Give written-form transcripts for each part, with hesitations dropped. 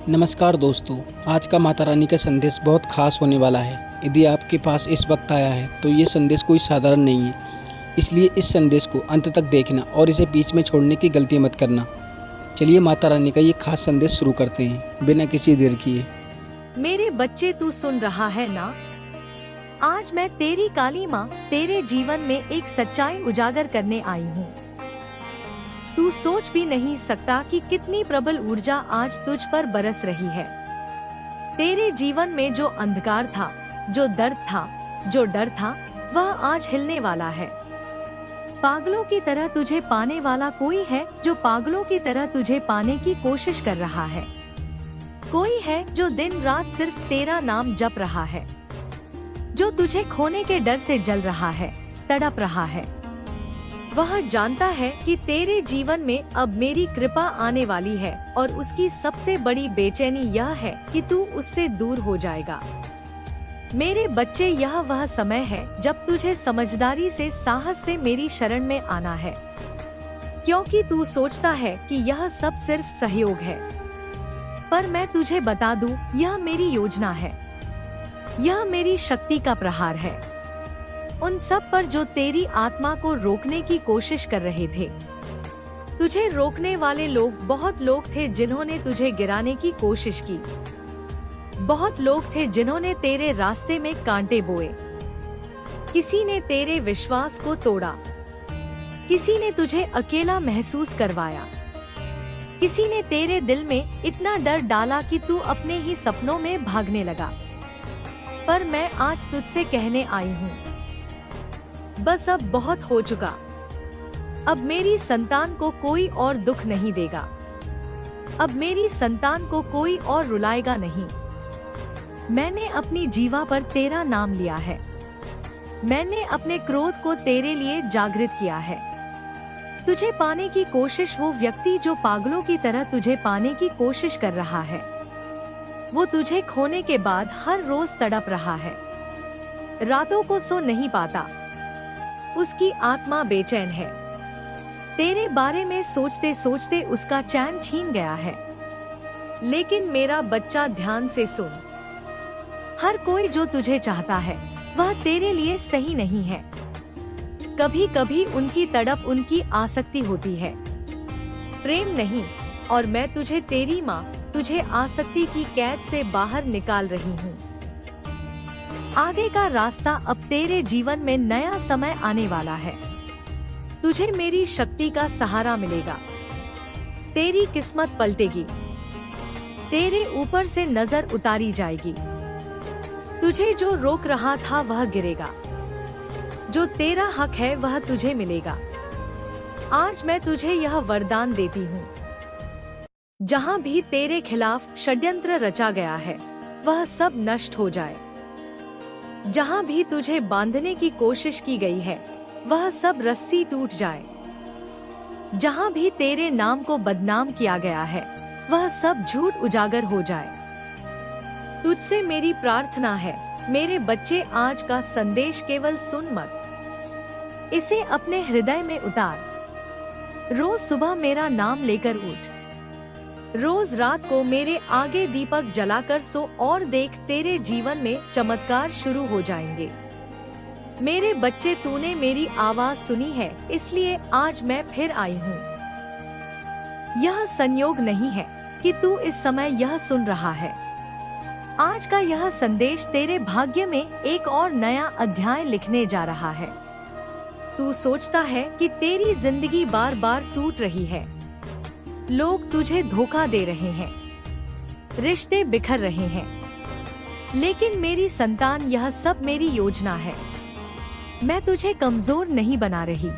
नमस्कार दोस्तों, आज का माता रानी का संदेश बहुत खास होने वाला है। यदि आपके पास इस वक्त आया है तो ये संदेश कोई साधारण नहीं है, इसलिए इस संदेश को अंत तक देखना और इसे बीच में छोड़ने की गलती मत करना। चलिए माता रानी का ये खास संदेश शुरू करते हैं बिना किसी देर किए। मेरे बच्चे, तू सुन रहा है ना? आज मैं तेरी काली माँ तेरे जीवन में एक सच्चाई उजागर करने आई हूँ। तू सोच भी नहीं सकता कि कितनी प्रबल ऊर्जा आज तुझ पर बरस रही है। तेरे जीवन में जो अंधकार था, जो दर्द था, जो डर था, वह आज हिलने वाला है। पागलों की तरह तुझे पाने वाला कोई है जो पागलों की तरह तुझे पाने की कोशिश कर रहा है। कोई है जो दिन रात सिर्फ तेरा नाम जप रहा है, जो तुझे खोने के डर से जल रहा है, तड़प रहा है। वह जानता है कि तेरे जीवन में अब मेरी कृपा आने वाली है और उसकी सबसे बड़ी बेचैनी यह है कि तू उससे दूर हो जाएगा। मेरे बच्चे, यह वह समय है जब तुझे समझदारी से, साहस से मेरी शरण में आना है, क्योंकि तू सोचता है कि यह सब सिर्फ सहयोग है। पर मैं तुझे बता दूं, यह मेरी योजना है, यह मेरी शक्ति का प्रहार है उन सब पर जो तेरी आत्मा को रोकने की कोशिश कर रहे थे। तुझे रोकने वाले लोग, बहुत लोग थे जिन्होंने तुझे गिराने की कोशिश की। बहुत लोग थे जिन्होंने तेरे रास्ते में कांटे बोए। किसी ने तेरे विश्वास को तोड़ा, किसी ने तुझे अकेला महसूस करवाया, किसी ने तेरे दिल में इतना डर डाला कि तू अपने ही सपनों में भागने लगा। पर मैं आज तुझसे कहने आई हूँ, बस अब बहुत हो चुका। अब मेरी संतान को कोई और दुख नहीं देगा। अब मेरी संतान को कोई और रुलाएगा नहीं। मैंने अपनी जीवा पर तेरा नाम लिया है। मैंने अपने क्रोध को तेरे लिए जागृत किया है। तुझे पाने की कोशिश, वो व्यक्ति जो पागलों की तरह तुझे पाने की कोशिश कर रहा है, वो तुझे खोने के बाद हर रोज तड़प रहा है। रातों को सो नहीं पाता, उसकी आत्मा बेचैन है। तेरे बारे में सोचते सोचते उसका चैन छीन गया है। लेकिन मेरा बच्चा, ध्यान से सुन। हर कोई जो तुझे चाहता है वह तेरे लिए सही नहीं है। कभी कभी उनकी तड़प, उनकी आसक्ति होती है, प्रेम नहीं। और मैं तुझे, तेरी माँ, तुझे आसक्ति की कैद से बाहर निकाल रही हूँ। आगे का रास्ता, अब तेरे जीवन में नया समय आने वाला है। तुझे मेरी शक्ति का सहारा मिलेगा। तेरी किस्मत पलटेगी, तेरे ऊपर से नजर उतारी जाएगी। तुझे जो रोक रहा था वह गिरेगा, जो तेरा हक है वह तुझे मिलेगा। आज मैं तुझे यह वरदान देती हूँ, जहाँ भी तेरे खिलाफ षड्यंत्र रचा गया है वह सब नष्ट हो जाए। जहाँ भी तुझे बांधने की कोशिश की गई है वह सब रस्सी टूट जाए। जहाँ भी तेरे नाम को बदनाम किया गया है वह सब झूठ उजागर हो जाए। तुझसे मेरी प्रार्थना है, मेरे बच्चे, आज का संदेश केवल सुन मत, इसे अपने हृदय में उतार। रोज सुबह मेरा नाम लेकर उठ। रोज रात को मेरे आगे दीपक जलाकर सो और देख, तेरे जीवन में चमत्कार शुरू हो जाएंगे। मेरे बच्चे, तूने मेरी आवाज सुनी है, इसलिए आज मैं फिर आई हूँ। यह संयोग नहीं है कि तू इस समय यह सुन रहा है। आज का यह संदेश तेरे भाग्य में एक और नया अध्याय लिखने जा रहा है। तू सोचता है कि तेरी जिंदगी बार बार टूट रही है, लोग तुझे धोखा दे रहे हैं, रिश्ते बिखर रहे हैं। लेकिन मेरी संतान, यह सब मेरी योजना है। मैं तुझे कमजोर नहीं बना रही,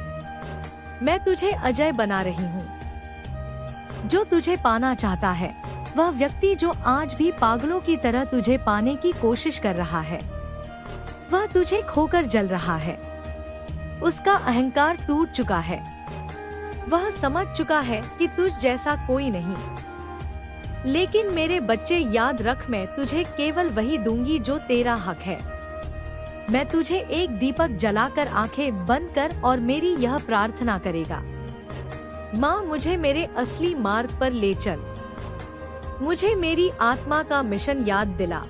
मैं तुझे अजय बना रही हूँ। जो तुझे पाना चाहता है, वह व्यक्ति जो आज भी पागलों की तरह तुझे पाने की कोशिश कर रहा है, वह तुझे खोकर जल रहा है। उसका अहंकार टूट चुका है। वह समझ चुका है कि तुझ जैसा कोई नहीं। लेकिन मेरे बच्चे, याद रख, मैं तुझे केवल वही दूंगी जो तेरा हक है। मैं तुझे एक दीपक जलाकर आंखें बंद कर और मेरी यह प्रार्थना करेगा, माँ, मुझे मेरे असली मार्ग पर ले चल। मुझे मेरी आत्मा का मिशन याद दिला।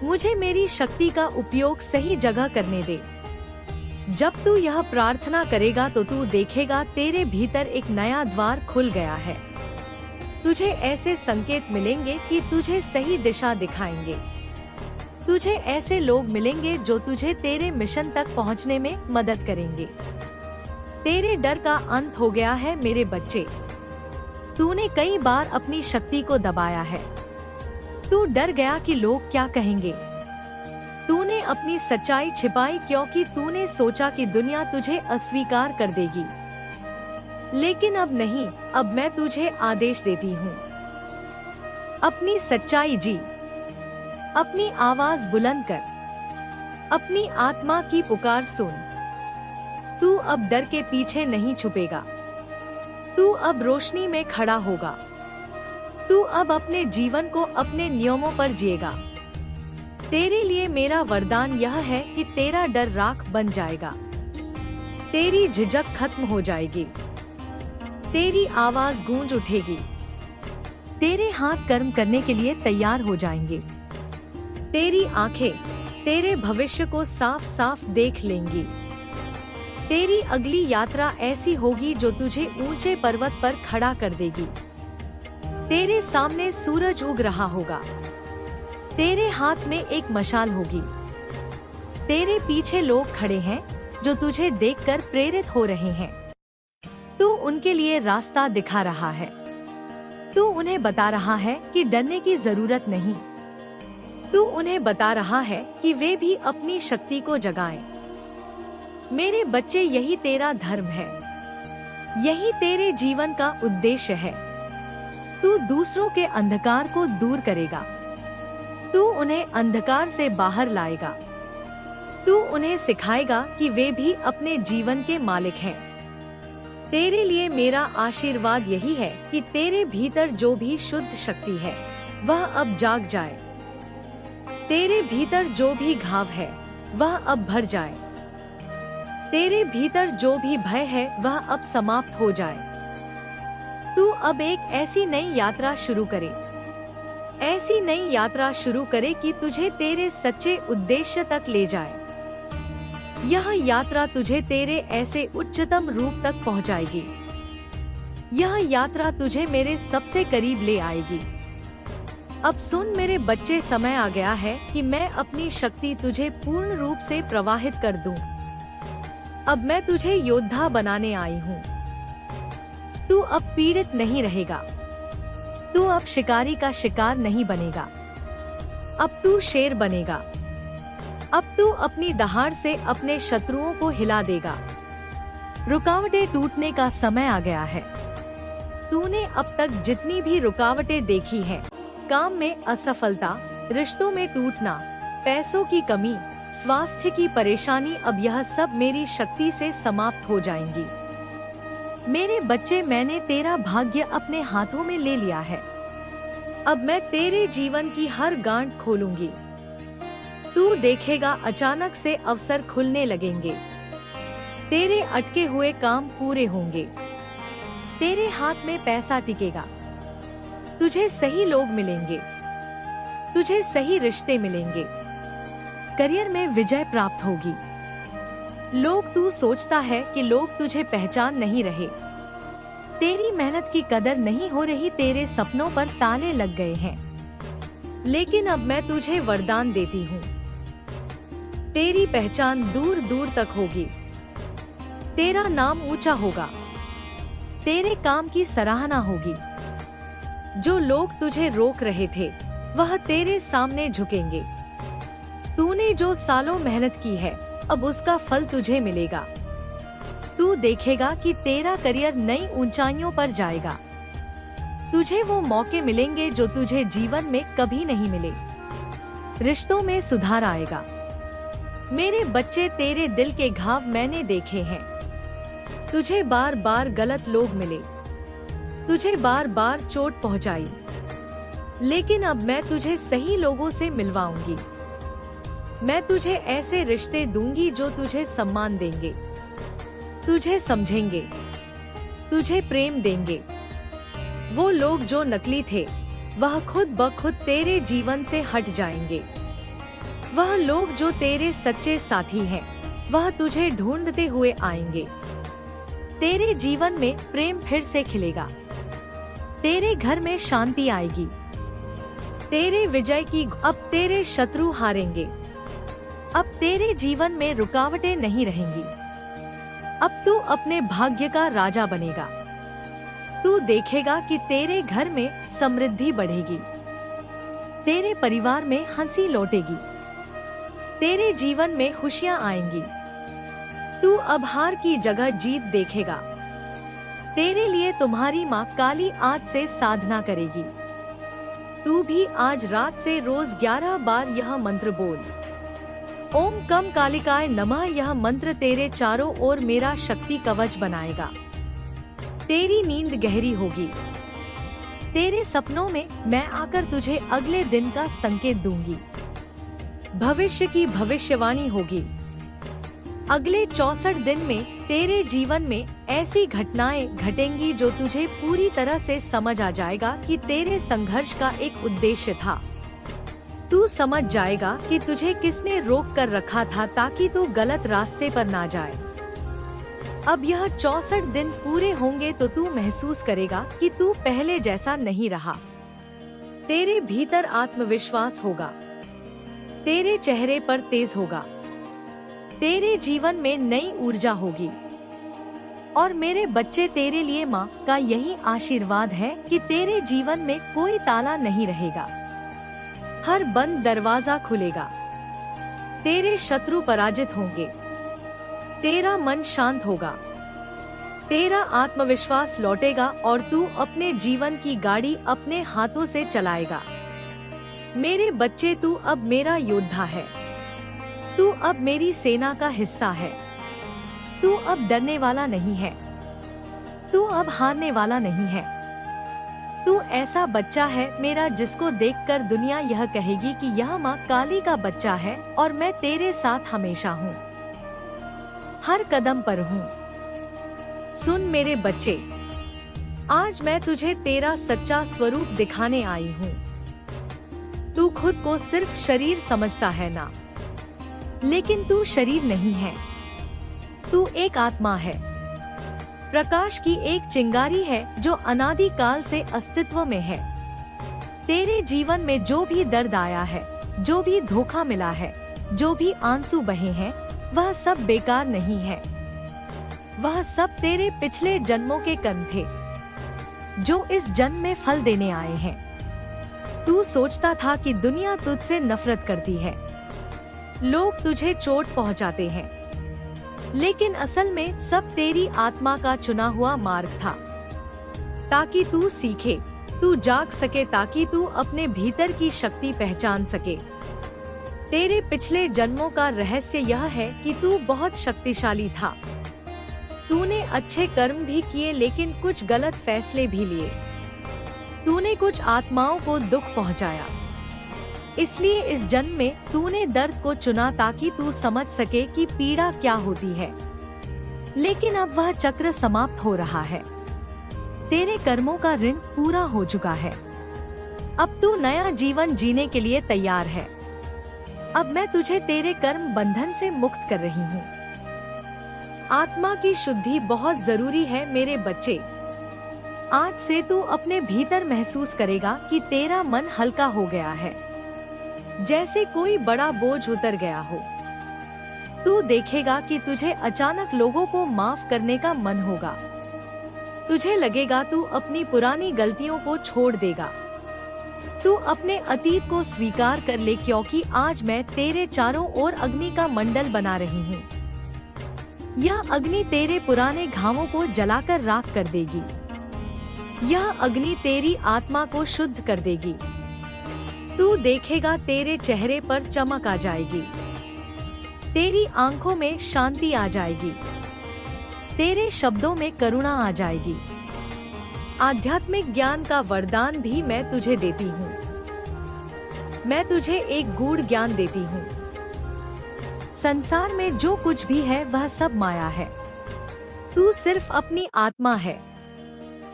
मुझे मेरी शक्ति का उपयोग सही जगह करने दे। जब तू यह प्रार्थना करेगा तो तू देखेगा तेरे भीतर एक नया द्वार खुल गया है। तुझे ऐसे संकेत मिलेंगे कि तुझे सही दिशा दिखाएंगे। तुझे ऐसे लोग मिलेंगे जो तुझे तेरे मिशन तक पहुंचने में मदद करेंगे। तेरे डर का अंत हो गया है मेरे बच्चे। तूने कई बार अपनी शक्ति को दबाया है। तू डर गया कि लोग क्या कहेंगे। तूने अपनी सच्चाई छिपाई क्योंकि तूने सोचा कि दुनिया तुझे अस्वीकार कर देगी। लेकिन अब नहीं, अब मैं तुझे आदेश देती हूँ। अपनी सच्चाई जी, अपनी आवाज बुलंद कर, अपनी आत्मा की पुकार सुन। तू अब डर के पीछे नहीं छुपेगा। तू अब रोशनी में खड़ा होगा। तू अब अपने जीवन को अपने नियमों पर जिएगा। तेरे लिए मेरा वरदान यह है कि तेरा डर राख बन जाएगा। तेरी झिझक खत्म हो जाएगी। तेरी आवाज गूंज उठेगी। तेरे हाथ कर्म करने के लिए तैयार हो जाएंगे। तेरी आंखें तेरे भविष्य को साफ साफ देख लेंगी। तेरी अगली यात्रा ऐसी होगी जो तुझे ऊंचे पर्वत पर खड़ा कर देगी। तेरे सामने सूरज उग रहा होगा। तेरे हाथ में एक मशाल होगी। तेरे पीछे लोग खड़े हैं जो तुझे देखकर प्रेरित हो रहे हैं। तू उनके लिए रास्ता दिखा रहा है। तू उन्हें बता रहा है कि डरने की जरूरत नहीं। तू उन्हें बता रहा है कि वे भी अपनी शक्ति को जगाएं। मेरे बच्चे, यही तेरा धर्म है। यही तेरे जीवन का उद्देश्य है। तू दूसरों के अंधकार को दूर करेगा। तू उन्हें अंधकार से बाहर लाएगा। तू उन्हें सिखाएगा कि वे भी अपने जीवन के मालिक हैं। तेरे लिए मेरा आशीर्वाद यही है कि तेरे भीतर जो भी शुद्ध शक्ति है वह अब जाग जाए। तेरे भीतर जो भी घाव है वह अब भर जाए। तेरे भीतर जो भी भय है वह अब समाप्त हो जाए। तू अब एक ऐसी नई यात्रा शुरू करे। ऐसी नई यात्रा शुरू करे कि तुझे तेरे सच्चे उद्देश्य तक ले जाए। यह यात्रा तुझे तेरे ऐसे उच्चतम रूप तक पहुंचाएगी। यह यात्रा तुझे मेरे सबसे करीब ले आएगी। अब सुन मेरे बच्चे, समय आ गया है कि मैं अपनी शक्ति तुझे पूर्ण रूप से प्रवाहित कर दूं। अब मैं तुझे योद्धा बनाने आई हूँ। तू अब पीड़ित नहीं रहेगा। तू अब शिकारी का शिकार नहीं बनेगा। अब तू शेर बनेगा। अब तू अपनी दहाड़ से अपने शत्रुओं को हिला देगा। रुकावटें टूटने का समय आ गया है। तूने अब तक जितनी भी रुकावटें देखी हैं, काम में असफलता, रिश्तों में टूटना, पैसों की कमी, स्वास्थ्य की परेशानी, अब यह सब मेरी शक्ति से समाप्त हो जाएंगी। मेरे बच्चे, मैंने तेरा भाग्य अपने हाथों में ले लिया है। अब मैं तेरे जीवन की हर गांठ खोलूंगी। तू देखेगा अचानक से अवसर खुलने लगेंगे। तेरे अटके हुए काम पूरे होंगे। तेरे हाथ में पैसा टिकेगा। तुझे सही लोग मिलेंगे। तुझे सही रिश्ते मिलेंगे। करियर में विजय प्राप्त होगी। तू सोचता है कि लोग तुझे पहचान नहीं रहे। तेरी मेहनत की कदर नहीं हो रही। तेरे सपनों पर ताले लग गए हैं। लेकिन अब मैं तुझे वरदान देती हूँ। तेरी पहचान दूर दूर तक होगी। तेरा नाम ऊंचा होगा। तेरे काम की सराहना होगी। जो लोग तुझे रोक रहे थे वह तेरे सामने झुकेंगे। तूने जो सालों मेहनत की है, अब उसका फल तुझे मिलेगा। तू देखेगा कि तेरा करियर नई ऊंचाइयों पर जाएगा। तुझे वो मौके मिलेंगे जो तुझे जीवन में कभी नहीं मिले। रिश्तों में सुधार आएगा। मेरे बच्चे, तेरे दिल के घाव मैंने देखे हैं। तुझे बार बार गलत लोग मिले। तुझे बार बार चोट पहुंचाई। लेकिन अब मैं तुझे सही लोगों से मिलवाऊंगी। मैं तुझे ऐसे रिश्ते दूंगी जो तुझे सम्मान देंगे, तुझे समझेंगे, तुझे प्रेम देंगे। वो लोग जो नकली थे वह खुद ब खुद तेरे जीवन से हट जाएंगे। वह लोग जो तेरे सच्चे साथी हैं, वह तुझे ढूंढते हुए आएंगे। तेरे जीवन में प्रेम फिर से खिलेगा। तेरे घर में शांति आएगी। तेरे विजय की अब तेरे शत्रु हारेंगे। अब तेरे जीवन में रुकावटें नहीं रहेंगी। अब तू अपने भाग्य का राजा बनेगा। तू देखेगा कि तेरे घर में समृद्धि बढ़ेगी। तेरे परिवार में हंसी लौटेगी। तेरे जीवन में खुशियां आएंगी। तू अब हार की जगह जीत देखेगा। तेरे लिए तुम्हारी माँ काली आज से साधना करेगी। तू भी आज रात से रोज 11 बार यह मंत्र बोल, ओम कम कालिकाय नमः। यह मंत्र तेरे चारों ओर मेरा शक्ति कवच बनाएगा। तेरी नींद गहरी होगी। तेरे सपनों में मैं आकर तुझे अगले दिन का संकेत दूंगी। भविष्य की भविष्यवाणी होगी। अगले 64 दिन में तेरे जीवन में ऐसी घटनाएं घटेंगी जो तुझे पूरी तरह से समझ आ जाएगा कि तेरे संघर्ष का एक उद्देश्य था। तू समझ जाएगा कि तुझे किसने रोक कर रखा था ताकि तू गलत रास्ते पर ना जाए। अब यह 64 दिन पूरे होंगे तो तू महसूस करेगा कि तू पहले जैसा नहीं रहा। तेरे भीतर आत्मविश्वास होगा। तेरे चेहरे पर तेज होगा। तेरे जीवन में नई ऊर्जा होगी। और मेरे बच्चे, तेरे लिए माँ का यही आशीर्वाद है कि तेरे जीवन में कोई ताला नहीं रहेगा। हर बंद दरवाजा खुलेगा। तेरे शत्रु पराजित होंगे। तेरा मन शांत होगा। तेरा आत्मविश्वास लौटेगा और तू अपने जीवन की गाड़ी अपने हाथों से चलाएगा। मेरे बच्चे, तू अब मेरा योद्धा है। तू अब मेरी सेना का हिस्सा है। तू अब डरने वाला नहीं है। तू अब हारने वाला नहीं है। तू ऐसा बच्चा है मेरा जिसको देखकर दुनिया यह कहेगी कि यह माँ काली का बच्चा है और मैं तेरे साथ हमेशा हूँ, हर कदम पर हूँ। सुन मेरे बच्चे, आज मैं तुझे तेरा सच्चा स्वरूप दिखाने आई हूँ। तू खुद को सिर्फ शरीर समझता है ना, लेकिन तू शरीर नहीं है। तू एक आत्मा है, प्रकाश की एक चिंगारी है जो अनादि काल से अस्तित्व में है। तेरे जीवन में जो भी दर्द आया है, जो भी धोखा मिला है, जो भी आंसू बहे हैं, वह सब बेकार नहीं है। वह सब तेरे पिछले जन्मों के कर्म थे जो इस जन्म में फल देने आए हैं। तू सोचता था कि दुनिया तुझसे नफरत करती है, लोग तुझे चोट पहुंचाते हैं, लेकिन असल में सब तेरी आत्मा का चुना हुआ मार्ग था, ताकि तू सीखे, तू जाग सके, ताकि तू अपने भीतर की शक्ति पहचान सके। तेरे पिछले जन्मों का रहस्य यह है कि तू बहुत शक्तिशाली था। तूने अच्छे कर्म भी किए, लेकिन कुछ गलत फैसले भी लिए। तूने कुछ आत्माओं को दुख पहुंचाया। इसलिए इस जन्म में तूने दर्द को चुना ताकि तू समझ सके कि पीड़ा क्या होती है। लेकिन अब वह चक्र समाप्त हो रहा है। तेरे कर्मों का ऋण पूरा हो चुका है। अब तू नया जीवन जीने के लिए तैयार है। अब मैं तुझे तेरे कर्म बंधन से मुक्त कर रही हूँ। आत्मा की शुद्धि बहुत जरूरी है मेरे बच्चे। आज से तू अपने भीतर महसूस करेगा कि तेरा मन हल्का हो गया है, जैसे कोई बड़ा बोझ उतर गया हो। तू देखेगा कि तुझे अचानक लोगों को माफ करने का मन होगा। तुझे लगेगा तू अपनी पुरानी गलतियों को छोड़ देगा। तू अपने अतीत को स्वीकार कर ले, क्योंकि आज मैं तेरे चारों ओर अग्नि का मंडल बना रही हूँ। यह अग्नि तेरे पुराने घावों को जलाकर राख कर देगी। यह अग्नि तेरी आत्मा को शुद्ध कर देगी। तू देखेगा तेरे चेहरे पर चमक आ जाएगी। तेरी आंखों में शांति आ जाएगी। तेरे शब्दों में करुणा आ जाएगी। आध्यात्मिक ज्ञान का वरदान भी मैं तुझे देती हूँ। मैं तुझे एक गूढ़ ज्ञान देती हूँ। संसार में जो कुछ भी है वह सब माया है। तू सिर्फ अपनी आत्मा है।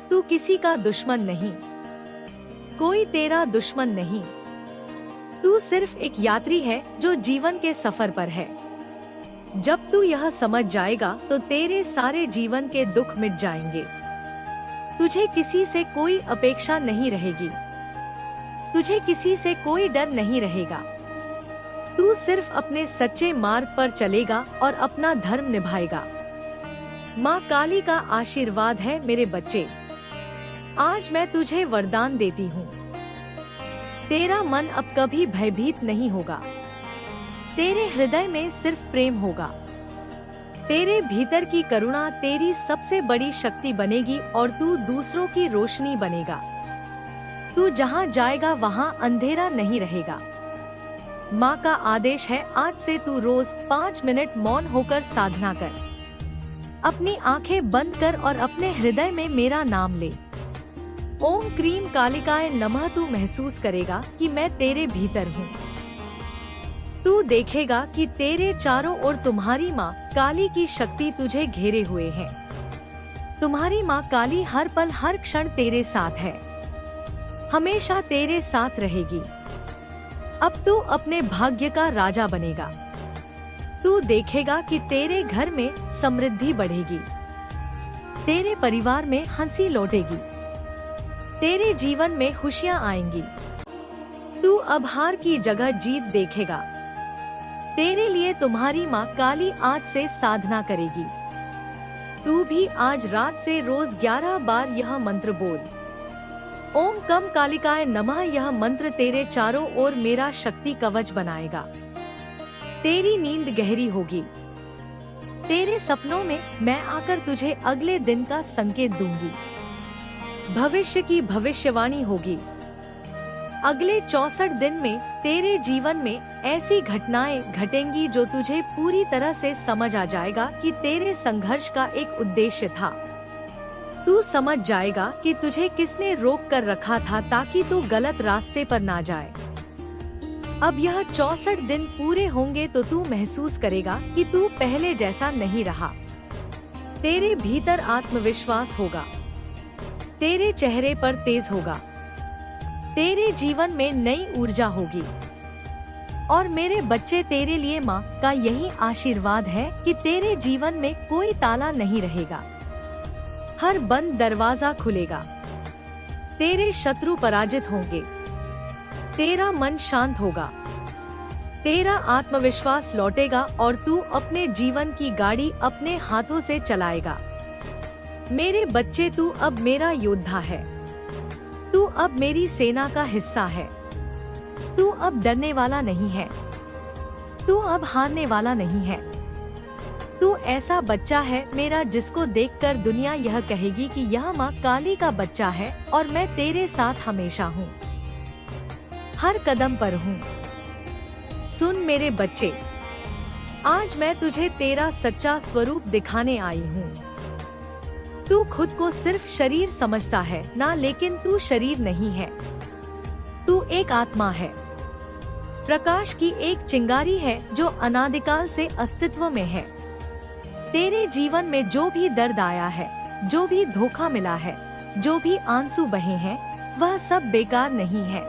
तू किसी का दुश्मन नहीं। कोई तेरा दुश्मन नहीं। तू सिर्फ एक यात्री है जो जीवन के सफर पर है। जब तू यह समझ जाएगा तो तेरे सारे जीवन के दुख मिट जाएंगे। तुझे किसी से कोई अपेक्षा नहीं रहेगी। तुझे किसी से कोई डर नहीं रहेगा। तू सिर्फ अपने सच्चे मार्ग पर चलेगा और अपना धर्म निभाएगा। माँ काली का आशीर्वाद है मेरे बच्चे। आज मैं तुझे वरदान देती हूँ। तेरा मन अब कभी भयभीत नहीं होगा। तेरे हृदय में सिर्फ प्रेम होगा। तेरे भीतर की करुणा तेरी सबसे बड़ी शक्ति बनेगी और तू दूसरों की रोशनी बनेगा। तू जहाँ जाएगा वहाँ अंधेरा नहीं रहेगा। माँ का आदेश है, आज से तू रोज 5 मिनट मौन होकर साधना कर। अपनी आंखें बंद कर और अपने हृदय में मेरा नाम ले। ओम क्रीम कालिकाय नमः। तू महसूस करेगा कि मैं तेरे भीतर हूँ। तू देखेगा कि तेरे चारों ओर तुम्हारी माँ काली की शक्ति तुझे घेरे हुए है। तुम्हारी माँ काली हर पल हर क्षण तेरे साथ है, हमेशा तेरे साथ रहेगी। अब तू अपने भाग्य का राजा बनेगा। तू देखेगा कि तेरे घर में समृद्धि बढ़ेगी। तेरे परिवार में हंसी लौटेगी। तेरे जीवन में खुशियाँ आएंगी। तू अब हार की जगह जीत देखेगा। तेरे लिए तुम्हारी माँ काली आज से साधना करेगी। तू भी आज रात से रोज 11 बार यह मंत्र बोल। ओम कम कालिकाय नमः। यह मंत्र तेरे चारों ओर मेरा शक्ति कवच बनाएगा। तेरी नींद गहरी होगी। तेरे सपनों में मैं आकर तुझे अगले दिन का संकेत दूंगी। भविष्य की भविष्यवाणी होगी। अगले 64 दिन में तेरे जीवन में ऐसी घटनाएं घटेंगी जो तुझे पूरी तरह से समझ आ जाएगा कि तेरे संघर्ष का एक उद्देश्य था। तू समझ जाएगा कि तुझे किसने रोक कर रखा था ताकि तू गलत रास्ते पर ना जाए। अब यह 64 दिन पूरे होंगे तो तू महसूस करेगा कि तू पहले जैसा नहीं रहा। तेरे भीतर आत्मविश्वास होगा। तेरे चेहरे पर तेज होगा। तेरे जीवन में नई ऊर्जा होगी। और मेरे बच्चे, तेरे लिए माँ का यही आशीर्वाद है कि तेरे जीवन में कोई ताला नहीं रहेगा। हर बंद दरवाजा खुलेगा। तेरे शत्रु पराजित होंगे। तेरा मन शांत होगा। तेरा आत्मविश्वास लौटेगा और तू अपने जीवन की गाड़ी अपने हाथों से चलाएगा। मेरे बच्चे, तू अब मेरा योद्धा है। तू अब मेरी सेना का हिस्सा है। तू अब डरने वाला नहीं है। तू अब हारने वाला नहीं है। तू ऐसा बच्चा है मेरा जिसको देखकर दुनिया यह कहेगी कि यह माँ काली का बच्चा है और मैं तेरे साथ हमेशा हूँ, हर कदम पर हूँ। सुन मेरे बच्चे, आज मैं तुझे तेरा सच्चा स्वरूप दिखाने आई हूँ। तू खुद को सिर्फ शरीर समझता है ना, लेकिन तू शरीर नहीं है। तू एक आत्मा है, प्रकाश की एक चिंगारी है जो अनादिकाल से अस्तित्व में है। तेरे जीवन में जो भी दर्द आया है, जो भी धोखा मिला है, जो भी आंसू बहे हैं, वह सब बेकार नहीं है।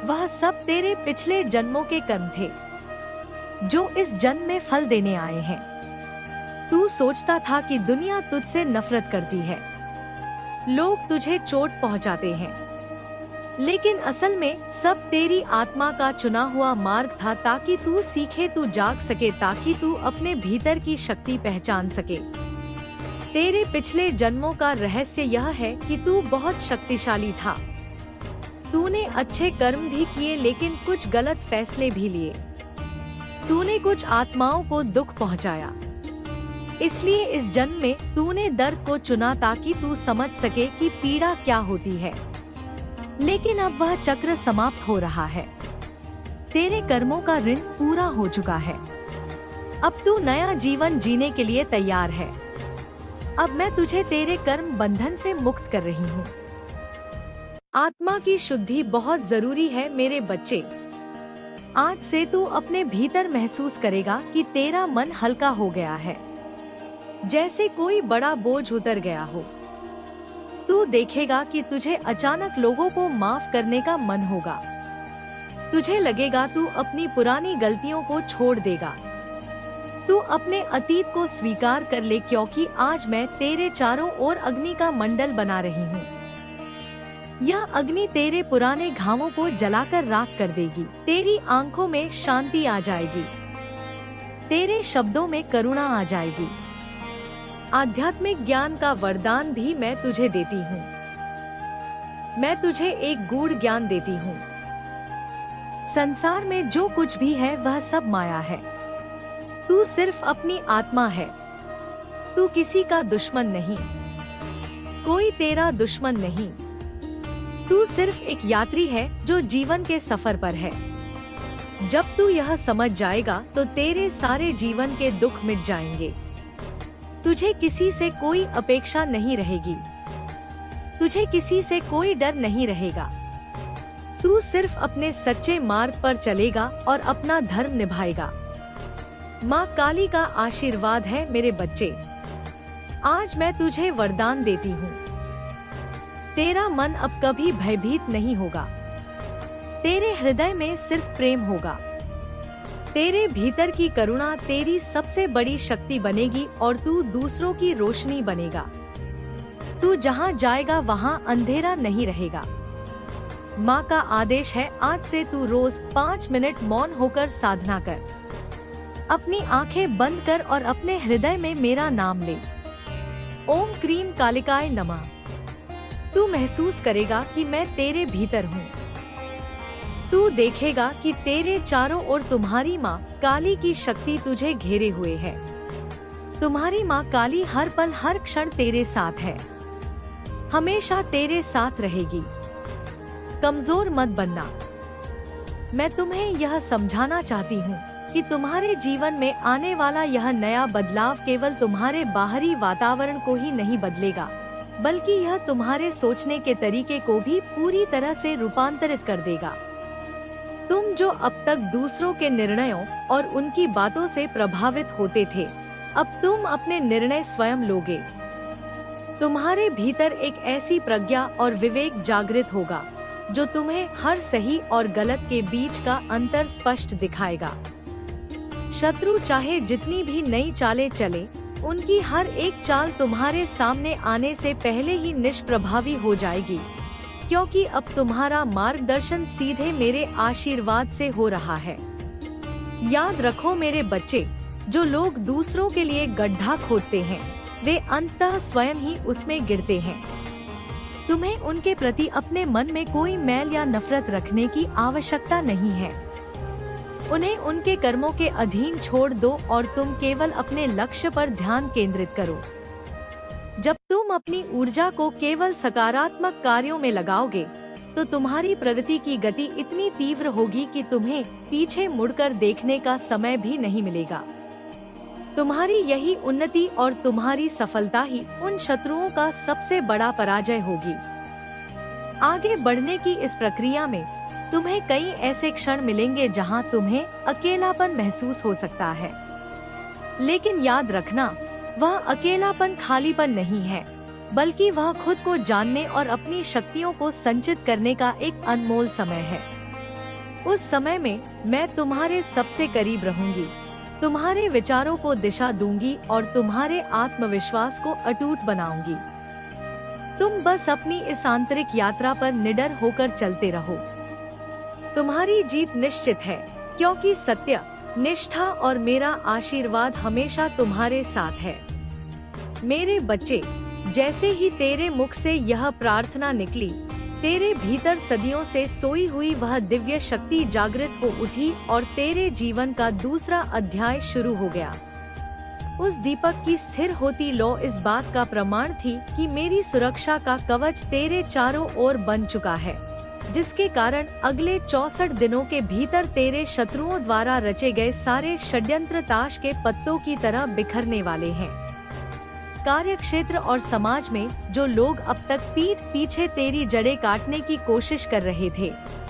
वह सब तेरे पिछले जन्मों के कर्म थे जो इस जन्म में फल देने आए हैं। तू सोचता था कि दुनिया तुझसे नफरत करती है, लोग तुझे चोट पहुंचाते हैं, लेकिन असल में सब तेरी आत्मा का चुना हुआ मार्ग था ताकि तू सीखे, तू जाग सके, ताकि तू अपने भीतर की शक्ति पहचान सके। तेरे पिछले जन्मों का रहस्य यह है कि तू बहुत शक्तिशाली था। तूने अच्छे कर्म भी किए लेकिन कुछ गलत फैसले भी लिए। तूने कुछ आत्माओं को दुख पहुंचाया। इसलिए इस जन्म में तूने दर्द को चुना ताकि तू समझ सके कि पीड़ा क्या होती है। लेकिन अब वह चक्र समाप्त हो रहा है। तेरे कर्मों का ऋण पूरा हो चुका है। अब तू नया जीवन जीने के लिए तैयार है। अब मैं तुझे तेरे कर्म बंधन से मुक्त कर रही हूँ। आत्मा की शुद्धि बहुत जरूरी है मेरे बच्चे। आज से तू अपने भीतर महसूस करेगा कि तेरा मन हल्का हो गया है, जैसे कोई बड़ा बोझ उतर गया हो। तू देखेगा कि तुझे अचानक लोगों को माफ करने का मन होगा। तुझे लगेगा तू अपनी पुरानी गलतियों को छोड़ देगा। तू अपने अतीत को स्वीकार कर ले, क्योंकि आज मैं तेरे चारों ओर अग्नि का मंडल बना रही हूँ। यह अग्नि तेरे पुराने घावों को जलाकर राख कर देगी। तेरी आंखों में शांति आ जाएगी। तेरे शब्दों में करुणा आ जाएगी। आध्यात्मिक ज्ञान का वरदान भी मैं तुझे देती हूँ। मैं तुझे एक गूढ़ ज्ञान देती हूँ। संसार में जो कुछ भी है वह सब माया है। तू सिर्फ अपनी आत्मा है। तू किसी का दुश्मन नहीं। कोई तेरा दुश्मन नहीं। तू सिर्फ एक यात्री है जो जीवन के सफर पर है। जब तू यह समझ जाएगा तो तेरे सारे जीवन के दुख मिट जाएंगे। तुझे किसी से कोई अपेक्षा नहीं रहेगी। तुझे किसी से कोई डर नहीं रहेगा। तू सिर्फ अपने सच्चे मार्ग पर चलेगा और अपना धर्म निभाएगा। माँ काली का आशीर्वाद है मेरे बच्चे। आज मैं तुझे वरदान देती हूँ। तेरा मन अब कभी भयभीत नहीं होगा। तेरे हृदय में सिर्फ प्रेम होगा। तेरे भीतर की करुणा तेरी सबसे बड़ी शक्ति बनेगी और तू दूसरों की रोशनी बनेगा। तू जहाँ जाएगा वहाँ अंधेरा नहीं रहेगा। माँ का आदेश है, आज से तू रोज 5 मिनट मौन होकर साधना कर। अपनी आंखें बंद कर और अपने हृदय में मेरा नाम ले। ओम क्रीम कालिकाय नमः। तू महसूस करेगा कि मैं तेरे भीतर हूँ। तू देखेगा कि तेरे चारों ओर तुम्हारी माँ काली की शक्ति तुझे घेरे हुए है। तुम्हारी माँ काली हर पल हर क्षण तेरे साथ है। हमेशा तेरे साथ रहेगी। कमजोर मत बनना। मैं तुम्हें यह समझाना चाहती हूँ कि तुम्हारे जीवन में आने वाला यह नया बदलाव केवल तुम्हारे बाहरी वातावरण को ही नहीं बदलेगा, बल्कि यह तुम्हारे सोचने के तरीके को भी पूरी तरह से रूपांतरित कर देगा। तुम जो अब तक दूसरों के निर्णयों और उनकी बातों से प्रभावित होते थे, अब तुम अपने निर्णय स्वयं लोगे। तुम्हारे भीतर एक ऐसी प्रज्ञा और विवेक जागृत होगा जो तुम्हें हर सही और गलत के बीच का अंतर स्पष्ट दिखाएगा। शत्रु चाहे जितनी भी नई चालें चले, उनकी हर एक चाल तुम्हारे सामने आने से पहले ही निष्प्रभावी हो जाएगी, क्योंकि अब तुम्हारा मार्गदर्शन सीधे मेरे आशीर्वाद से हो रहा है। याद रखो मेरे बच्चे, जो लोग दूसरों के लिए गड्ढा खोदते हैं, वे अंततः स्वयं ही उसमें गिरते हैं। तुम्हें उनके प्रति अपने मन में कोई मैल या नफरत रखने की आवश्यकता नहीं है। उन्हें उनके कर्मों के अधीन छोड़ दो और तुम केवल अपने लक्ष्य पर ध्यान केंद्रित करो। जब तुम अपनी ऊर्जा को केवल सकारात्मक कार्यों में लगाओगे, तो तुम्हारी प्रगति की गति इतनी तीव्र होगी कि तुम्हें पीछे मुड़कर देखने का समय भी नहीं मिलेगा। तुम्हारी यही उन्नति और तुम्हारी सफलता ही उन शत्रुओं का सबसे बड़ा पराजय होगी। आगे बढ़ने की इस प्रक्रिया में तुम्हें कई ऐसे क्षण मिलेंगे जहां तुम्हें अकेलापन महसूस हो सकता है, लेकिन याद रखना, वह अकेलापन खालीपन नहीं है, बल्कि वह खुद को जानने और अपनी शक्तियों को संचित करने का एक अनमोल समय है। उस समय में मैं तुम्हारे सबसे करीब रहूंगी, तुम्हारे विचारों को दिशा दूंगी और तुम्हारे आत्मविश्वास को अटूट बनाऊंगी। तुम बस अपनी इस आंतरिक यात्रा पर निडर होकर चलते रहो। तुम्हारी जीत निश्चित है, क्योंकि सत्य, निष्ठा और मेरा आशीर्वाद हमेशा तुम्हारे साथ है। मेरे बच्चे, जैसे ही तेरे मुख से यह प्रार्थना निकली, तेरे भीतर सदियों से सोई हुई वह दिव्य शक्ति जागृत हो उठी और तेरे जीवन का दूसरा अध्याय शुरू हो गया। उस दीपक की स्थिर होती लौ इस बात का प्रमाण थी कि मेरी सुरक्षा का कवच तेरे चारों ओर बन चुका है, जिसके कारण अगले 64 दिनों के भीतर तेरे शत्रुओं द्वारा रचे गए सारे षड्यंत्र ताश के पत्तों की तरह बिखरने वाले हैं। कार्यक्षेत्र और समाज में जो लोग अब तक पीठ पीछे तेरी जड़ें काटने की कोशिश कर रहे थे,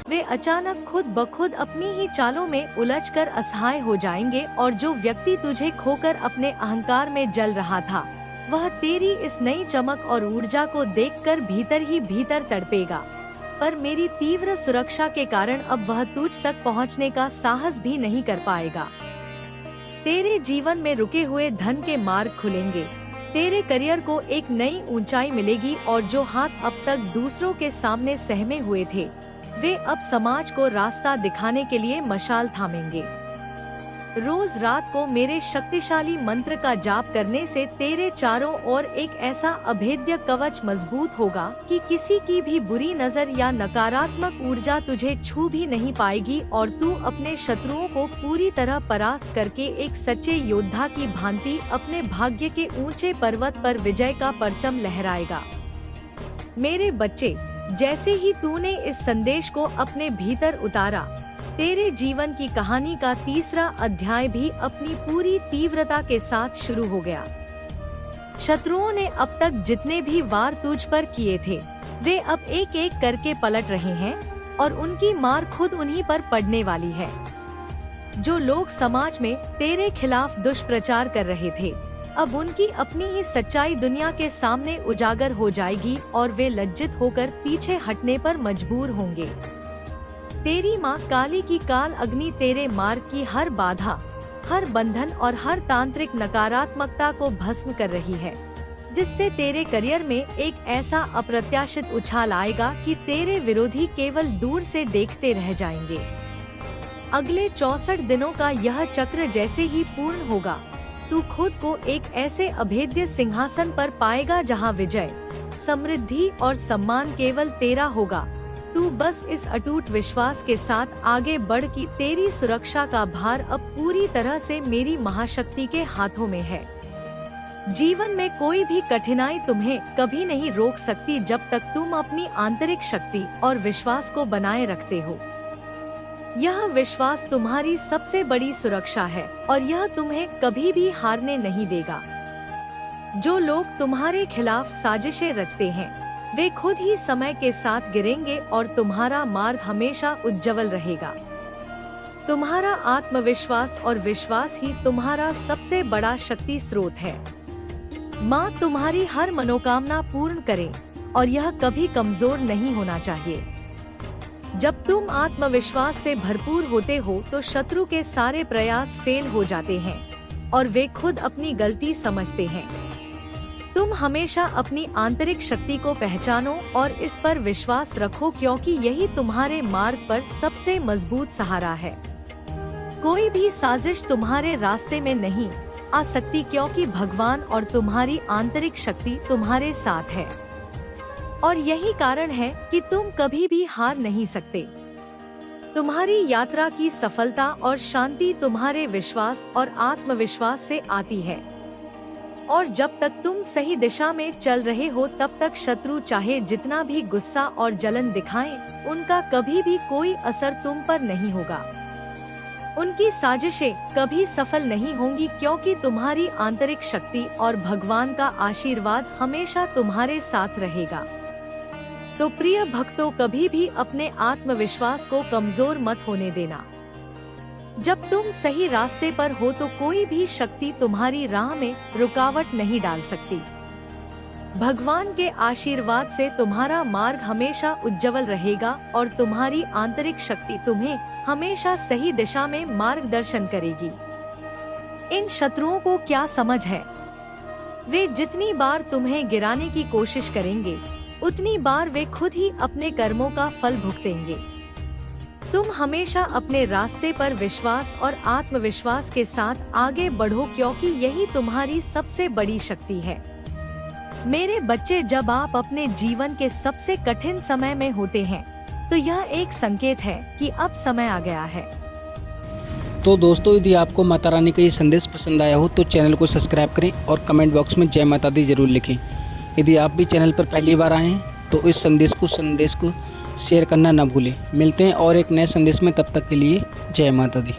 वे अचानक खुद ब खुद अपनी ही चालों में उलझकर असहाय हो जाएंगे और जो व्यक्ति तुझे खोकर अपने अहंकार में जल रहा था, वह तेरी इस नई चमक और ऊर्जा को देखकर भीतर ही भीतर तड़पेगा। पर मेरी तीव्र सुरक्षा के कारण अब वह तुझ तक पहुंचने का साहस भी नहीं कर पाएगा। तेरे जीवन में रुके हुए धन के मार्ग खुलेंगे, तेरे करियर को एक नई ऊंचाई मिलेगी और जो हाथ अब तक दूसरों के सामने सहमे हुए थे, वे अब समाज को रास्ता दिखाने के लिए मशाल थामेंगे। रोज रात को मेरे शक्तिशाली मंत्र का जाप करने से तेरे चारों ओर एक ऐसा अभेद्य कवच मजबूत होगा कि किसी की भी बुरी नजर या नकारात्मक ऊर्जा तुझे छू भी नहीं पाएगी और तू अपने शत्रुओं को पूरी तरह परास्त करके एक सच्चे योद्धा की भांति अपने भाग्य के ऊंचे पर्वत पर विजय का परचम लहराएगा। मेरे बच्चे, जैसे ही तूने इस संदेश को अपने भीतर उतारा, तेरे जीवन की कहानी का तीसरा अध्याय भी अपनी पूरी तीव्रता के साथ शुरू हो गया। शत्रुओं ने अब तक जितने भी वार तुझ पर किए थे, वे अब एक एक करके पलट रहे हैं और उनकी मार खुद उन्हीं पर पड़ने वाली है। जो लोग समाज में तेरे खिलाफ दुष्प्रचार कर रहे थे, अब उनकी अपनी ही सच्चाई दुनिया के सामने उजागर हो जाएगी और वे लज्जित होकर पीछे हटने पर मजबूर होंगे। तेरी माँ काली की काल अग्नि तेरे मार्ग की हर बाधा, हर बंधन और हर तांत्रिक नकारात्मकता को भस्म कर रही है, जिससे तेरे करियर में एक ऐसा अप्रत्याशित उछाल आएगा कि तेरे विरोधी केवल दूर से देखते रह जाएंगे। अगले 64 दिनों का यह चक्र जैसे ही पूर्ण होगा, तू खुद को एक ऐसे अभेद्य सिंहासन पर पाएगा जहां विजय, समृद्धि और सम्मान केवल तेरा होगा। तू बस इस अटूट विश्वास के साथ आगे बढ़ कि तेरी सुरक्षा का भार अब पूरी तरह से मेरी महाशक्ति के हाथों में है। जीवन में कोई भी कठिनाई तुम्हें कभी नहीं रोक सकती जब तक तुम अपनी आंतरिक शक्ति और विश्वास को बनाए रखते हो। यह विश्वास तुम्हारी सबसे बड़ी सुरक्षा है और यह तुम्हें कभी भी हारने नहीं देगा। जो लोग तुम्हारे खिलाफ साजिशें रचते हैं, वे खुद ही समय के साथ गिरेंगे और तुम्हारा मार्ग हमेशा उज्जवल रहेगा। तुम्हारा आत्मविश्वास और विश्वास ही तुम्हारा सबसे बड़ा शक्ति स्रोत है। माँ तुम्हारी हर मनोकामना पूर्ण करे और यह कभी कमजोर नहीं होना चाहिए। जब तुम आत्मविश्वास से भरपूर होते हो तो शत्रु के सारे प्रयास फेल हो जाते हैं और वे खुद अपनी गलती समझते हैं। तुम हमेशा अपनी आंतरिक शक्ति को पहचानो और इस पर विश्वास रखो, क्योंकि यही तुम्हारे मार्ग पर सबसे मजबूत सहारा है। कोई भी साजिश तुम्हारे रास्ते में नहीं आ सकती, क्योंकि भगवान और तुम्हारी आंतरिक शक्ति तुम्हारे साथ है। और यही कारण है कि तुम कभी भी हार नहीं सकते। तुम्हारी यात्रा की सफलता और शांति तुम्हारे विश्वास और आत्मविश्वास से आती है। और जब तक तुम सही दिशा में चल रहे हो, तब तक शत्रु चाहे जितना भी गुस्सा और जलन दिखाएं, उनका कभी भी कोई असर तुम पर नहीं होगा। उनकी साजिशें कभी सफल नहीं होंगी, क्योंकि तुम्हारी आंतरिक शक्ति और भगवान का आशीर्वाद हमेशा तुम्हारे साथ रहेगा। तो प्रिय भक्तों, कभी भी अपने आत्मविश्वास को कमजोर मत होने देना। जब तुम सही रास्ते पर हो तो कोई भी शक्ति तुम्हारी राह में रुकावट नहीं डाल सकती। भगवान के आशीर्वाद से तुम्हारा मार्ग हमेशा उज्जवल रहेगा और तुम्हारी आंतरिक शक्ति तुम्हें हमेशा सही दिशा में मार्गदर्शन करेगी। इन शत्रुओं को क्या समझ है? वे जितनी बार तुम्हें गिराने की कोशिश करेंगे, उतनी बार वे खुद ही अपने कर्मों का फल भुगतेंगे। तुम हमेशा अपने रास्ते पर विश्वास और आत्मविश्वास के साथ आगे बढ़ो, क्योंकि यही तुम्हारी सबसे बड़ी शक्ति है। मेरे बच्चे, जब आप अपने जीवन के सबसे कठिन समय में होते हैं, तो यह एक संकेत है कि अब समय आ गया है। तो दोस्तों, यदि आपको माता रानी का ये संदेश पसंद आया हो तो चैनल को सब्सक्राइब करें और कमेंट बॉक्स में जय माता दी जरूर लिखें। यदि आप भी चैनल पर पहली बार आए हैं तो इस संदेश को शेयर करना ना भूलें। मिलते हैं और एक नए संदेश में, तब तक के लिए जय माता दी।